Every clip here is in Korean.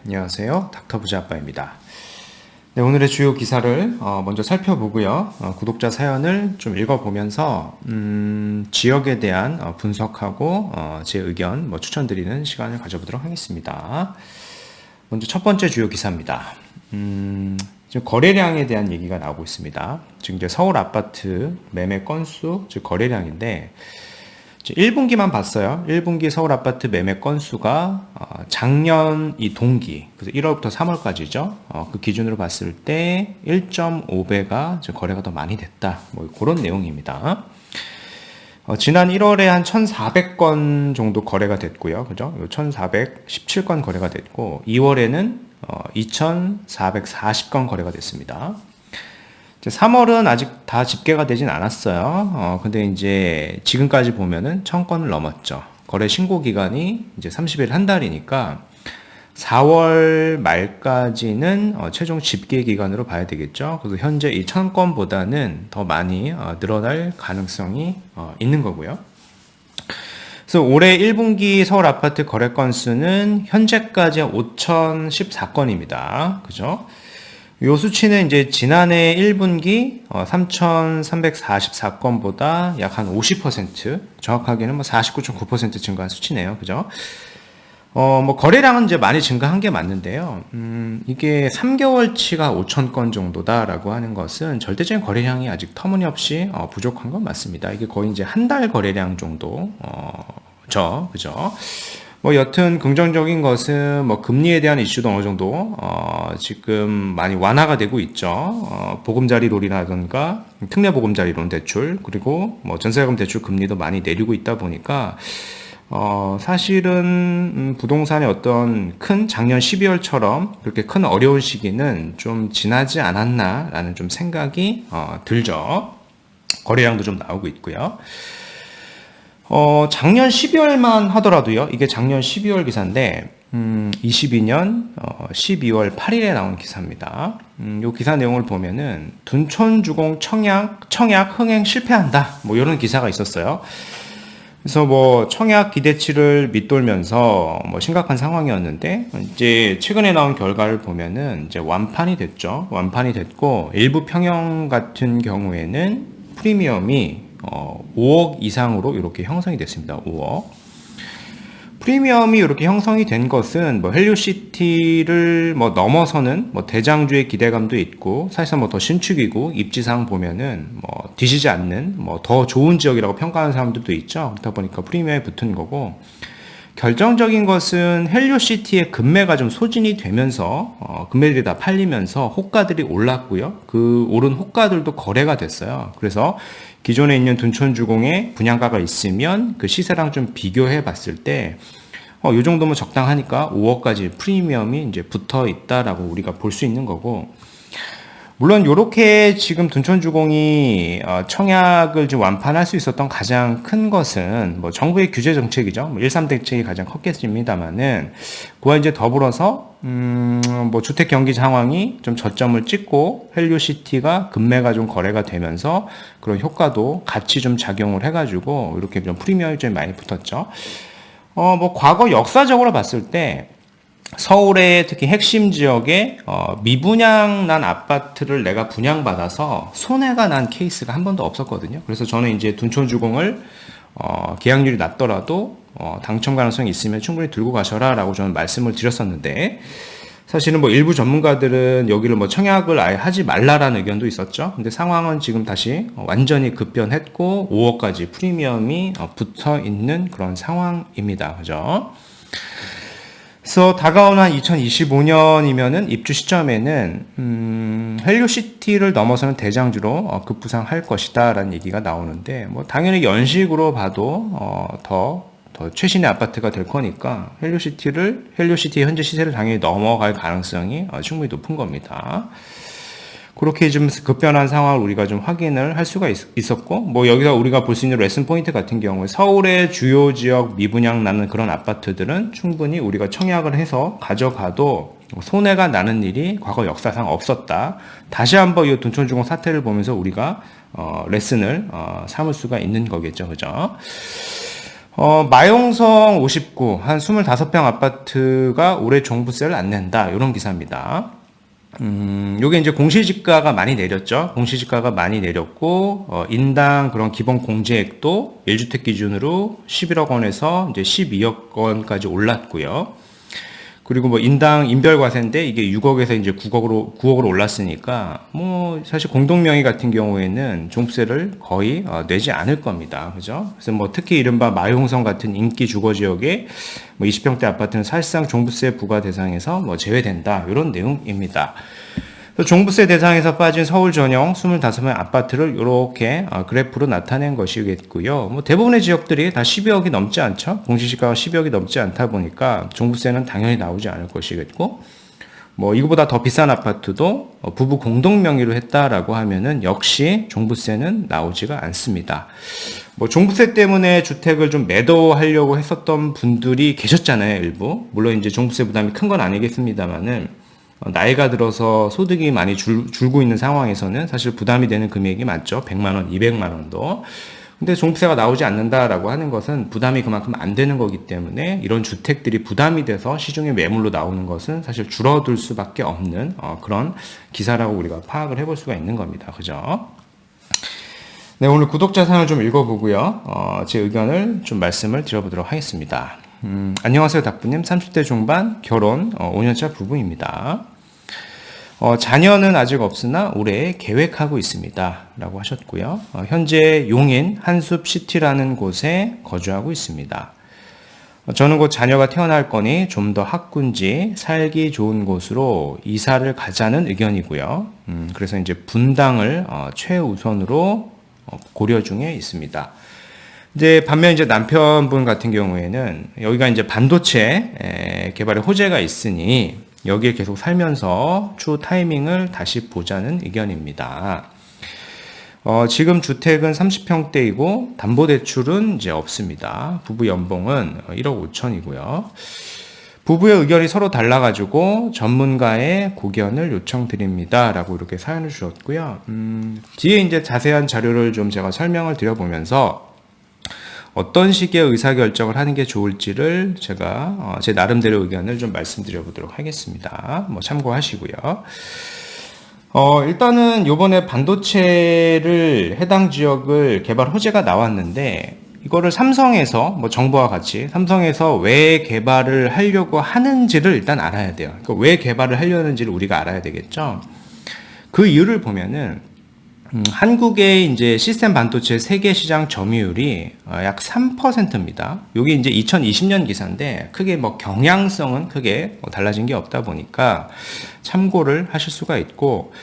안녕하세요. 닥터부자아빠입니다. 네, 오늘의 주요 기사를 먼저 살펴보고요. 구독자 사연을 좀 읽어보면서 지역에 대한 분석하고 제 의견 추천드리는 시간을 가져보도록 하겠습니다. 먼저 첫 번째 주요 기사입니다. 지금 거래량에 대한 얘기가 나오고 있습니다. 지금 이제 서울 아파트 매매 건수, 즉 거래량인데 1분기만 봤어요. 1분기 서울 아파트 매매 건수가 작년 이 동기, 그래서 1월부터 3월까지죠. 그 기준으로 봤을 때 1.5배가 거래가 더 많이 됐다. 그런 내용입니다. 지난 1월에 한 1,400건 정도 거래가 됐고요. 그죠? 1,417건 거래가 됐고, 2월에는 2,440건 거래가 됐습니다. 3월은 아직 다 집계가 되진 않았어요. 근데 이제 지금까지 보면은 1,000건을 넘었죠. 거래 신고 기간이 이제 30일 한 달이니까 4월 말까지는 최종 집계 기간으로 봐야 되겠죠. 그래서 현재 이 1,000건보다는 더 많이 늘어날 가능성이 있는 거고요. 그래서 올해 1분기 서울 아파트 거래 건수는 현재까지 5,014건입니다. 그죠? 요 수치는 이제 지난해 1분기 3,344건보다 약 한 50%, 정확하게는 49.9% 증가한 수치네요. 그죠? 거래량은 이제 많이 증가한 게 맞는데요. 이게 3개월치가 5,000건 정도다라고 하는 것은 절대적인 거래량이 아직 터무니없이 부족한 건 맞습니다. 이게 거의 이제 한 달 거래량 정도, 그죠? 여튼 긍정적인 것은 금리에 대한 이슈도 어느 정도 지금 많이 완화가 되고 있죠. 보금자리 롤이라든가 특례 보금자리 론 대출, 그리고 전세자금 대출 금리도 많이 내리고 있다 보니까 사실은 부동산의 어떤 큰 작년 12월처럼 그렇게 큰 어려운 시기는 좀 지나지 않았나라는 좀 생각이 들죠. 거래량도 좀 나오고 있고요. 작년 12월만 하더라도요, 이게 작년 12월 기사인데, 22년 12월 8일에 나온 기사입니다. 요 기사 내용을 보면은, 둔촌주공 청약 흥행 실패한다. 이런 기사가 있었어요. 그래서 청약 기대치를 밑돌면서 심각한 상황이었는데, 이제 최근에 나온 결과를 보면은, 이제 완판이 됐죠. 완판이 됐고, 일부 평형 같은 경우에는 프리미엄이 5억 이상으로 이렇게 형성이 됐습니다. 5억. 프리미엄이 이렇게 형성이 된 것은 헬리오시티를 넘어서는 대장주의 기대감도 있고, 사실상 더 신축이고 입지상 보면은 뒤지지 않는 더 좋은 지역이라고 평가하는 사람들도 있죠. 그렇다 보니까 프리미엄에 붙은 거고, 결정적인 것은 헬리오시티의 금매가 좀 소진이 되면서 금매들이 다 팔리면서 호가들이 올랐고요. 그 오른 호가들도 거래가 됐어요. 그래서 기존에 있는 둔촌주공의 분양가가 있으면 그 시세랑 좀 비교해 봤을 때 이 정도면 적당하니까 5억까지 프리미엄이 이제 붙어 있다라고 우리가 볼 수 있는 거고, 물론 이렇게 지금 둔촌주공이 청약을 좀 완판할 수 있었던 가장 큰 것은 정부의 규제 정책이죠. 1.3 대책이 가장 컸겠습니다만은, 그와 이제 더불어서 주택 경기 상황이 좀 저점을 찍고 헬리오시티가 금매가 좀 거래가 되면서 그런 효과도 같이 좀 작용을 해가지고 이렇게 좀 프리미엄이 좀 많이 붙었죠. 과거 역사적으로 봤을 때 서울의 특히 핵심 지역에 미분양 난 아파트를 내가 분양받아서 손해가 난 케이스가 한 번도 없었거든요. 그래서 저는 이제 둔촌주공을 계약률이 낮더라도 당첨 가능성이 있으면 충분히 들고 가셔라 라고 저는 말씀을 드렸었는데, 사실은 일부 전문가들은 여기를 청약을 아예 하지 말라라는 의견도 있었죠. 근데 상황은 지금 다시 완전히 급변했고 5억까지 프리미엄이 붙어 있는 그런 상황입니다. 그죠? 그래서 다가오는 한 2025년이면은 입주 시점에는 헬리오시티를 넘어서는 대장주로 급부상할 것이다라는 얘기가 나오는데, 당연히 연식으로 봐도 더 최신의 아파트가 될 거니까 헬리오시티의 현재 시세를 당연히 넘어갈 가능성이 충분히 높은 겁니다. 그렇게 좀 급변한 상황을 우리가 좀 확인을 할 수가 있었고, 여기서 우리가 볼 수 있는 레슨 포인트 같은 경우에 서울의 주요 지역 미분양 나는 그런 아파트들은 충분히 우리가 청약을 해서 가져가도 손해가 나는 일이 과거 역사상 없었다. 다시 한번 이 둔촌주공 사태를 보면서 우리가 레슨을 삼을 수가 있는 거겠죠. 그죠? 마용성 59, 한 25평 아파트가 올해 종부세를 안 낸다. 이런 기사입니다. 요게 이제 공시지가가 많이 내렸죠. 공시지가가 많이 내렸고, 인당 그런 기본 공제액도 1주택 기준으로 11억 원에서 이제 12억 원까지 올랐고요. 그리고 뭐 인당 인별과세인데 이게 6억에서 이제 9억으로 올랐으니까 뭐 사실 공동명의 같은 경우에는 종부세를 거의 내지 않을 겁니다. 그죠? 그래서 뭐 특히 이른바 마용성 같은 인기 주거 지역에 뭐 20평대 아파트는 사실상 종부세 부과 대상에서 뭐 제외된다. 이런 내용입니다. 종부세 대상에서 빠진 서울 전용 25명 아파트를 이렇게 그래프로 나타낸 것이겠고요. 뭐 대부분의 지역들이 다 12억이 넘지 않죠. 공시지가가 12억이 넘지 않다 보니까 종부세는 당연히 나오지 않을 것이겠고, 뭐 이거보다 더 비싼 아파트도 부부 공동 명의로 했다라고 하면은 역시 종부세는 나오지가 않습니다. 뭐 종부세 때문에 주택을 좀 매도하려고 했었던 분들이 계셨잖아요, 일부. 물론 이제 종부세 부담이 큰 건 아니겠습니다만은. 나이가 들어서 소득이 많이 줄고 있는 상황에서는 사실 부담이 되는 금액이 많죠. 100만 원, 200만 원도. 근데 종부세가 나오지 않는다라고 하는 것은 부담이 그만큼 안 되는 거기 때문에 이런 주택들이 부담이 돼서 시중에 매물로 나오는 것은 사실 줄어들 수밖에 없는 그런 기사라고 우리가 파악을 해볼 수가 있는 겁니다. 그죠? 네, 오늘 구독자 사연을 좀 읽어보고요. 제 의견을 좀 말씀을 드려보도록 하겠습니다. 안녕하세요, 닥부님. 30대 중반, 결혼 5년차 부부입니다. 자녀는 아직 없으나 올해 계획하고 있습니다. 라고 하셨고요. 현재 용인 한숲시티라는 곳에 거주하고 있습니다. 저는 곧 자녀가 태어날 거니 좀 더 학군지 살기 좋은 곳으로 이사를 가자는 의견이고요. 그래서 이제 분당을 최우선으로 고려 중에 있습니다. 이제 반면 이제 남편분 같은 경우에는 여기가 이제 반도체 개발의 호재가 있으니 여기에 계속 살면서 추후 타이밍을 다시 보자는 의견입니다. 지금 주택은 30평대이고 담보대출은 이제 없습니다. 부부 연봉은 1억 5천이고요. 부부의 의견이 서로 달라가지고 전문가의 고견을 요청드립니다. 라고 이렇게 사연을 주셨고요. 뒤에 이제 자세한 자료를 좀 제가 설명을 드려보면서 어떤 식의 의사결정을 하는 게 좋을지를 제가 제 나름대로 의견을 좀 말씀드려 보도록 하겠습니다. 뭐 참고하시고요. 일단은 요번에 반도체를 해당 지역을 개발 호재가 나왔는데 이거를 삼성에서 뭐 정부와 같이 삼성에서 왜 개발을 하려고 하는지를 일단 알아야 돼요. 그러니까 왜 개발을 하려는지를 우리가 알아야 되겠죠. 그 이유를 보면은 한국의 이제 시스템 반도체 세계 시장 점유율이 약 3%입니다. 여기 이제 2020년 기사인데 크게 뭐 경향성은 크게 달라진 게 없다 보니까 참고를 하실 수가 있고,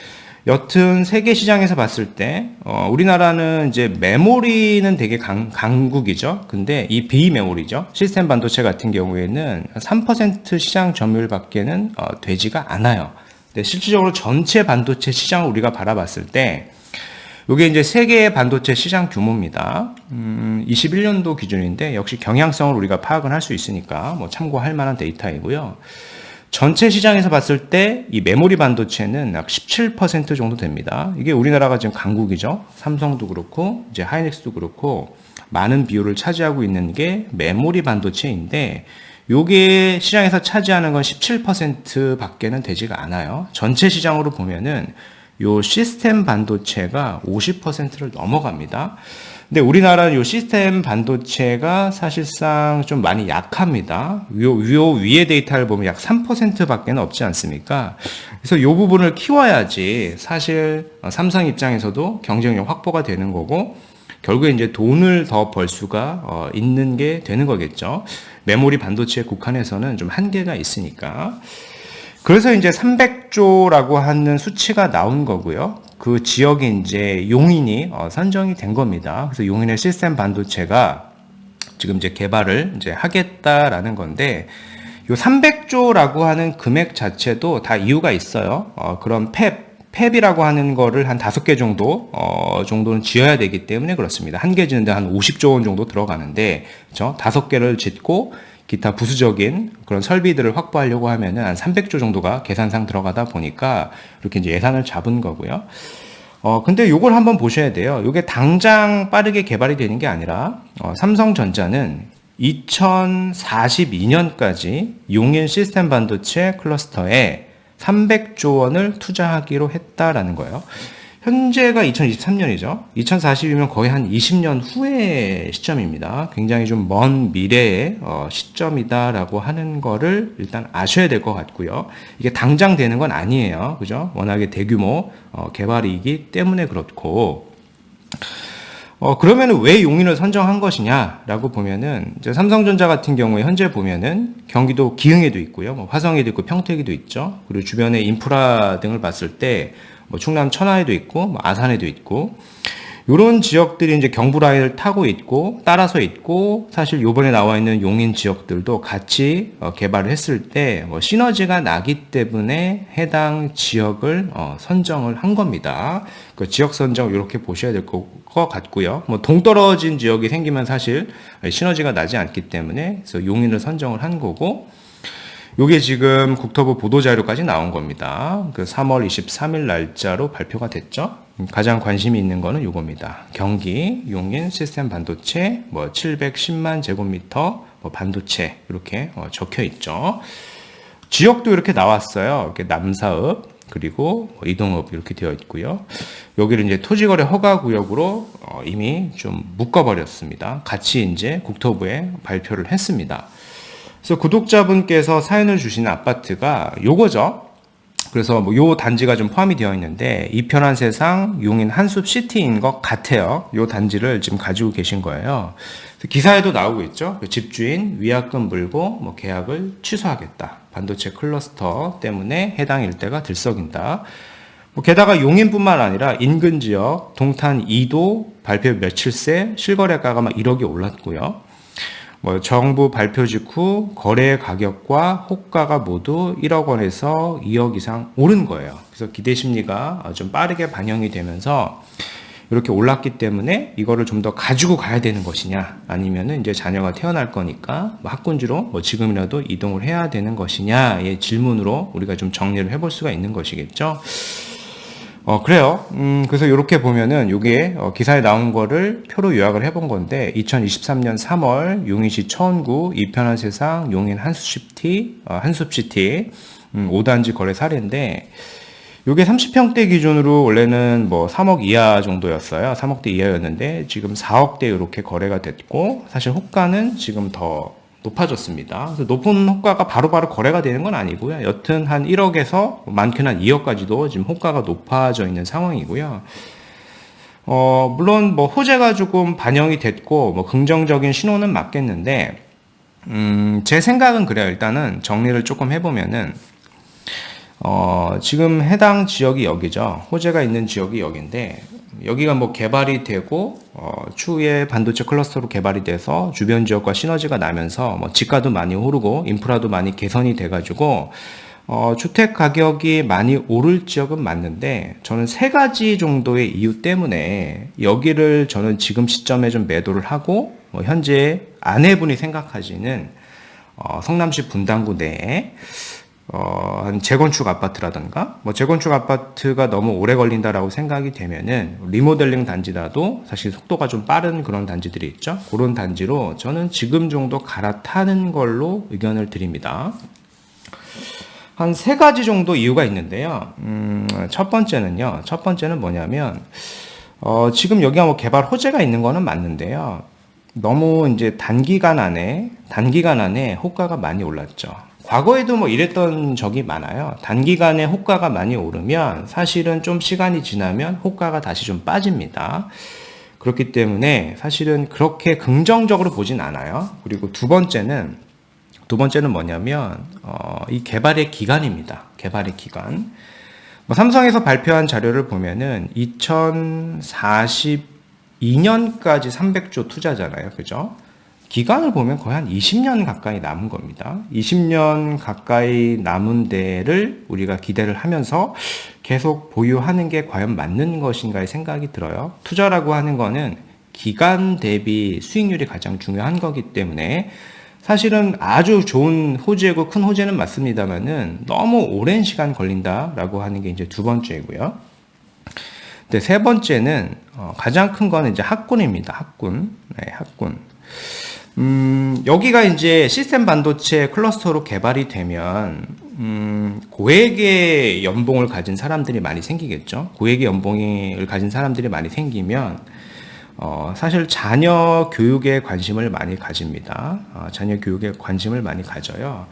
여튼 세계 시장에서 봤을 때 우리나라는 이제 메모리는 되게 강국이죠. 근데 이 비메모리죠. 시스템 반도체 같은 경우에는 3% 시장 점유율밖에는 되지가 않아요. 근데 실질적으로 전체 반도체 시장을 우리가 바라봤을 때 이게 이제 세계 반도체 시장 규모입니다. 21년도 기준인데 역시 경향성을 우리가 파악을 할 수 있으니까 뭐 참고할 만한 데이터이고요. 전체 시장에서 봤을 때 이 메모리 반도체는 약 17% 정도 됩니다. 이게 우리나라가 지금 강국이죠. 삼성도 그렇고 이제 하이닉스도 그렇고 많은 비율을 차지하고 있는 게 메모리 반도체인데 요게 시장에서 차지하는 건 17%밖에는 되지가 않아요. 전체 시장으로 보면은 요 시스템 반도체가 50%를 넘어갑니다. 근데 우리나라는 요 시스템 반도체가 사실상 좀 많이 약합니다. 요 위에 데이터를 보면 약 3%밖에는 없지 않습니까? 그래서 요 부분을 키워야지 사실 삼성 입장에서도 경쟁력 확보가 되는 거고, 결국에 이제 돈을 더 벌 수가 있는 게 되는 거겠죠. 메모리 반도체에 국한해서는 좀 한계가 있으니까. 그래서 이제 300조라고 하는 수치가 나온 거고요. 그 지역이 이제 용인이 선정이 된 겁니다. 그래서 용인의 시스템 반도체가 지금 이제 개발을 이제 하겠다라는 건데, 요 300조라고 하는 금액 자체도 다 이유가 있어요. 그런 팹이라고 하는 거를 한 5개 정도는 지어야 되기 때문에 그렇습니다. 한 개 짓는데 한 50조 원 정도 들어가는데, 그렇죠? 5개를 짓고 기타 부수적인 그런 설비들을 확보하려고 하면은 한 300조 정도가 계산상 들어가다 보니까 이렇게 이제 예산을 잡은 거고요. 근데 요걸 한번 보셔야 돼요. 요게 당장 빠르게 개발이 되는 게 아니라, 삼성전자는 2042년까지 용인 시스템 반도체 클러스터에 300조 원을 투자하기로 했다라는 거예요. 현재가 2023년이죠. 2040이면 거의 한 20년 후의 시점입니다. 굉장히 좀 먼 미래의 시점이다라고 하는 거를 일단 아셔야 될 것 같고요. 이게 당장 되는 건 아니에요. 그죠? 워낙에 대규모 개발이기 때문에 그렇고. 그러면 왜 용인을 선정한 것이냐라고 보면은, 이제 삼성전자 같은 경우에 현재 보면은 경기도 기흥에도 있고요. 뭐 화성에도 있고 평택에도 있죠. 그리고 주변의 인프라 등을 봤을 때 뭐 충남 천안에도 있고, 뭐 아산에도 있고, 이런 지역들이 이제 경부 라인을 타고 있고, 따라서 있고, 사실 요번에 나와 있는 용인 지역들도 같이 개발을 했을 때 뭐 시너지가 나기 때문에 해당 지역을 선정을 한 겁니다. 그 지역 선정 이렇게 보셔야 될 것 같고요. 뭐 동떨어진 지역이 생기면 사실 시너지가 나지 않기 때문에 그래서 용인을 선정을 한 거고, 요게 지금 국토부 보도자료까지 나온 겁니다. 그 3월 23일 날짜로 발표가 됐죠. 가장 관심이 있는 거는 요겁니다. 경기 용인 시스템 반도체 뭐 710만 제곱미터 뭐 반도체 이렇게 적혀 있죠. 지역도 이렇게 나왔어요. 이렇게 남사읍 그리고 이동읍 이렇게 되어 있고요. 여기를 이제 토지거래 허가구역으로 이미 좀 묶어버렸습니다. 같이 이제 국토부에 발표를 했습니다. 그래서 구독자분께서 사연을 주신 아파트가 요거죠. 그래서 뭐 요 단지가 좀 포함이 되어 있는데 이편한 세상 용인 한숲시티인 것 같아요. 요 단지를 지금 가지고 계신 거예요. 기사에도 나오고 있죠. 집주인 위약금 물고 뭐 계약을 취소하겠다. 반도체 클러스터 때문에 해당 일대가 들썩인다. 뭐 게다가 용인뿐만 아니라 인근 지역 동탄 2도 발표 며칠 새 실거래가가 막 1억이 올랐고요. 뭐 정부 발표 직후 거래 가격과 호가가 모두 1억 원에서 2억 이상 오른 거예요. 그래서 기대 심리가 좀 빠르게 반영이 되면서 이렇게 올랐기 때문에 이거를 좀 더 가지고 가야 되는 것이냐, 아니면은 이제 자녀가 태어날 거니까 뭐 학군지로 뭐 지금이라도 이동을 해야 되는 것이냐의 질문으로 우리가 좀 정리를 해볼 수가 있는 것이겠죠. 그래요. 그래서 이렇게 보면은 요게 기사에 나온 거를 표로 요약을 해본 건데 2023년 3월 용인시 천구 이편한 세상 용인 한숲시티 5단지 거래 사례인데 요게 30평대 기준으로 원래는 뭐 3억 이하 정도였어요. 3억대 이하였는데 지금 4억대 이렇게 거래가 됐고 사실 호가는 지금 더 높아졌습니다. 그래서 높은 호가가 바로바로 거래가 되는 건 아니고요. 여튼 한 1억에서 많게는 한 2억까지도 지금 호가가 높아져 있는 상황이고요. 물론 뭐 호재가 조금 반영이 됐고 뭐 긍정적인 신호는 맞겠는데 제 생각은 그래요. 일단은 정리를 조금 해보면은 지금 해당 지역이 여기죠. 호재가 있는 지역이 여기인데 여기가 뭐 개발이 되고 추후에 반도체 클러스터로 개발이 돼서 주변 지역과 시너지가 나면서 뭐 집가도 많이 오르고 인프라도 많이 개선이 돼가지고 주택 가격이 많이 오를 지역은 맞는데 저는 세 가지 정도의 이유 때문에 여기를 저는 지금 시점에 좀 매도를 하고 현재 아내분이 생각하시는 성남시 분당구 내에 한 재건축 아파트라든가 뭐 재건축 아파트가 너무 오래 걸린다라고 생각이 되면은 리모델링 단지라도 사실 속도가 좀 빠른 그런 단지들이 있죠. 그런 단지로 저는 지금 정도 갈아타는 걸로 의견을 드립니다. 한 세 가지 정도 이유가 있는데요. 첫 번째는 뭐냐면 지금 여기가 뭐 개발 호재가 있는 거는 맞는데요. 너무 이제 단기간 안에 호가가 많이 올랐죠. 과거에도 뭐 이랬던 적이 많아요. 단기간에 호가가 많이 오르면 사실은 좀 시간이 지나면 호가가 다시 좀 빠집니다. 그렇기 때문에 사실은 그렇게 긍정적으로 보진 않아요. 그리고 두 번째는 뭐냐면 이 개발의 기간입니다. 개발의 기간. 뭐 삼성에서 발표한 자료를 보면은 2042년까지 300조 투자잖아요. 그죠? 기간을 보면 거의 한 20년 가까이 남은 겁니다. 20년 가까이 남은 데를 우리가 기대를 하면서 계속 보유하는 게 과연 맞는 것인가의 생각이 들어요. 투자라고 하는 거는 기간 대비 수익률이 가장 중요한 거기 때문에 사실은 아주 좋은 호재고 큰 호재는 맞습니다만은 너무 오랜 시간 걸린다라고 하는 게 이제 두 번째고요. 근데 세 번째는 가장 큰 거는 이제 학군입니다. 학군. 네, 학군. 여기가 이제 시스템 반도체 클러스터로 개발이 되면, 고액의 연봉을 가진 사람들이 많이 생기겠죠. 고액의 연봉을 가진 사람들이 많이 생기면, 사실 자녀 교육에 관심을 많이 가집니다. 자녀 교육에 관심을 많이 가져요.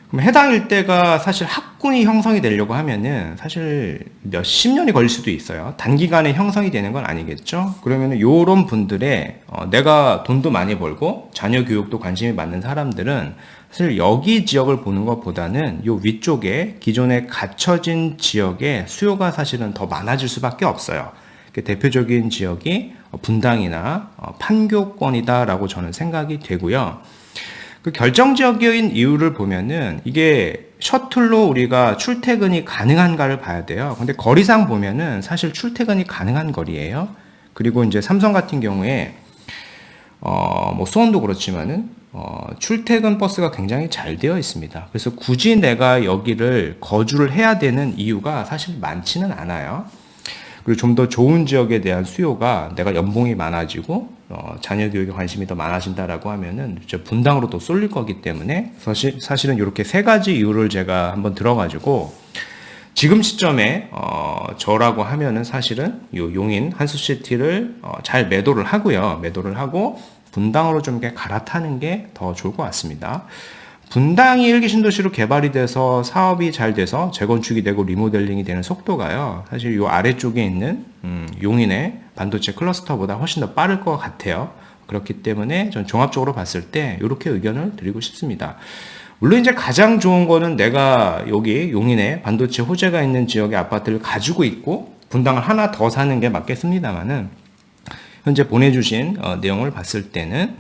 그럼 해당 일대가 사실 학군이 형성이 되려고 하면은 사실 몇십 년이 걸릴 수도 있어요. 단기간에 형성이 되는 건 아니겠죠. 그러면은 요런 분들의 내가 돈도 많이 벌고 자녀 교육도 관심이 많은 사람들은 사실 여기 지역을 보는 것보다는 요 위쪽에 기존에 갖춰진 지역의 수요가 사실은 더 많아질 수밖에 없어요. 대표적인 지역이 분당이나 판교권이다라고 저는 생각이 되고요. 그 결정적인 이유를 보면은 이게 셔틀로 우리가 출퇴근이 가능한가를 봐야 돼요. 근데 거리상 보면은 사실 출퇴근이 가능한 거리예요. 그리고 이제 삼성 같은 경우에 뭐 수원도 그렇지만은 출퇴근 버스가 굉장히 잘 되어 있습니다. 그래서 굳이 내가 여기를 거주를 해야 되는 이유가 사실 많지는 않아요. 그리고 좀 더 좋은 지역에 대한 수요가 내가 연봉이 많아지고 자녀 교육에 관심이 더 많아진다라고 하면은 분당으로 또 쏠릴 거기 때문에 사실은 이렇게 세 가지 이유를 제가 한번 들어가지고 지금 시점에 저라고 하면은 사실은 요 용인 한수시티를 잘 매도를 하고요. 매도를 하고 분당으로 좀 이렇게 갈아타는 게 더 좋을 것 같습니다. 분당이 일기 신도시로 개발이 돼서 사업이 잘 돼서 재건축이 되고 리모델링이 되는 속도가요. 사실 이 아래쪽에 있는 용인의 반도체 클러스터보다 훨씬 더 빠를 것 같아요. 그렇기 때문에 전 종합적으로 봤을 때 이렇게 의견을 드리고 싶습니다. 물론 이제 가장 좋은 거는 내가 여기 용인에 반도체 호재가 있는 지역의 아파트를 가지고 있고 분당을 하나 더 사는 게 맞겠습니다만은 현재 보내주신 내용을 봤을 때는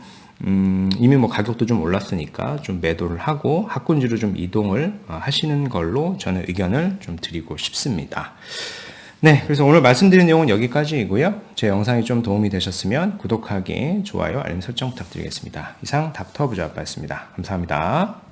이미 뭐 가격도 좀 올랐으니까 좀 매도를 하고 학군지로 좀 이동을 하시는 걸로 저는 의견을 좀 드리고 싶습니다. 네, 그래서 오늘 말씀드린 내용은 여기까지이고요. 제 영상이 좀 도움이 되셨으면 구독하기, 좋아요, 알림 설정 부탁드리겠습니다. 이상 닥터 부자아빠였습니다. 감사합니다.